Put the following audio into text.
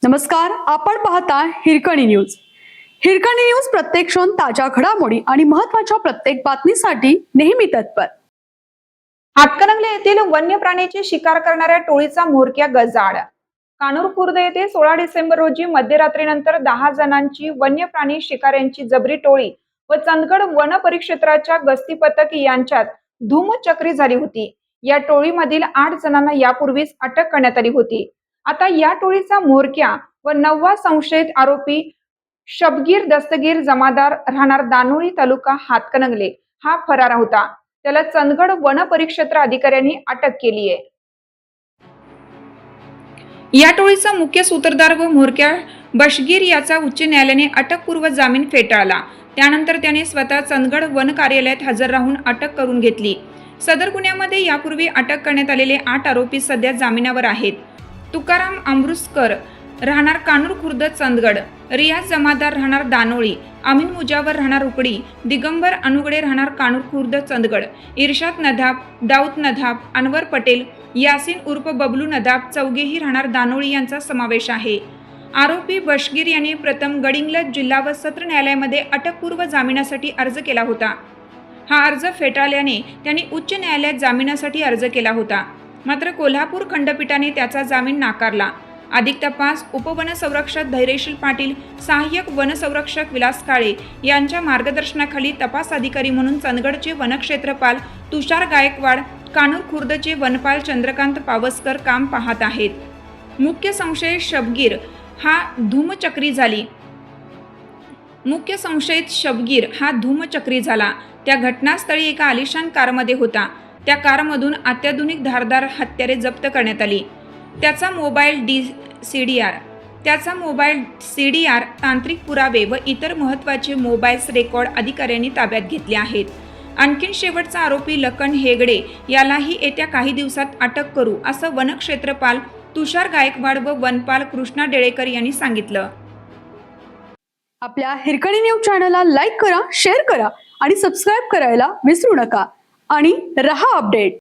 नमस्कार, आपण पाहता हिरकणी न्यूज. हिरकणी न्यूज प्रत्येक क्षण ताज्या घडामोडी आणि महत्त्वाच्या प्रत्येक बातमीसाठी नेहमी तत्पर. हातकणंगले येथील वन्य प्राण्याची शिकार करणाऱ्या टोळीचा म्होरक्या गजाआड. कानूर खुर्द येथे 16 डिसेंबर रोजी मध्यरात्रीनंतर 10 जणांची वन्य प्राणी शिकाऱ्यांची जबरी टोळी व चंदगड वन परिक्षेत्राच्या गस्ती पथक यांच्यात धूमचक्री झाली होती. या टोळीमधील 8 जणांना यापूर्वीच अटक करण्यात आली होती. आता या टोळीचा म्होरक्या व 9वा संशयित आरोपी शबगीर दस्तगीर जमादार राहणार दानोळी तालुका हातकणंगले हा फरार होता. त्याला चंदगड वन परिक्षेत्र अधिकाऱ्यांनी अटक केली आहे. या टोळीचा मुख्य सूत्रधार व म्होरक्या बशगीर याचा उच्च न्यायालयाने अटकपूर्व जामीन फेटाळला. त्यानंतर त्याने स्वतः चंदगड वन कार्यालयात हजर राहून अटक करून घेतली. सदर गुन्ह्यामध्ये यापूर्वी अटक करण्यात आलेले 8 आरोपी सध्या जामिनावर आहेत. तुकाराम अमृतकर राहणार कानूर खुर्द चंदगड, रियाज जमादार राहणार दानोळी, अमीन मुजावर राहणार उकडी, दिगंबर अनुगडे राहणार कानूर खुर्द चंदगड, इर्शाद नदाब, दाऊद नदाब, अनवर पटेल, यासीन उर्फ बबलू नदाब चौघेही राहणार दानोळी यांचा समावेश आहे. आरोपी बशगीर यांनी प्रथम गडिंग्लज जिल्हा व सत्र न्यायालयामध्ये अटकपूर्व जामिनासाठी अर्ज केला होता. हा अर्ज फेटाळल्याने त्यांनी उच्च न्यायालयात जामिनासाठी अर्ज केला होता. मात्र कोल्हापूर खंडपीठाने त्याचा जामीन नाकारला. अधिक तपास उपवनसंरक्षक धैर्यशील पाटील, सहाय्यक वनसंरक्षक विलास काळे यांच्या मार्गदर्शनाखाली तपास अधिकारी म्हणून चंदगडचे वनक्षेत्रपाल तुषार गायकवाड, कानूर खुर्दचे वनपाल चंद्रकांत पावसकर काम पाहत आहेत. मुख्य संशयित शबगीर हा धूमचक्री झाला. त्या घटनास्थळी एका आलिशान कारमध्ये होता. त्या कारमधून अत्याधुनिक धारदार हत्यारे जप्त करण्यात आली. त्याचा मोबाईल CDR, तांत्रिक पुरावे व इतर महत्त्वाचे मोबाईल्स रेकॉर्ड अधिकाऱ्यांनी ताब्यात घेतले आहेत. आणखीन शेवटचा आरोपी लखन हेगडे यालाही येत्या काही दिवसात अटक करू असं वनक्षेत्रपाल तुषार गायकवाड व वनपाल कृष्णा डेळेकर यांनी सांगितलं. आपल्या हिरकणी न्यूज चॅनलला लाईक करा, शेअर करा आणि सबस्क्राईब करायला विसरू नका आणि रहा अपडेट.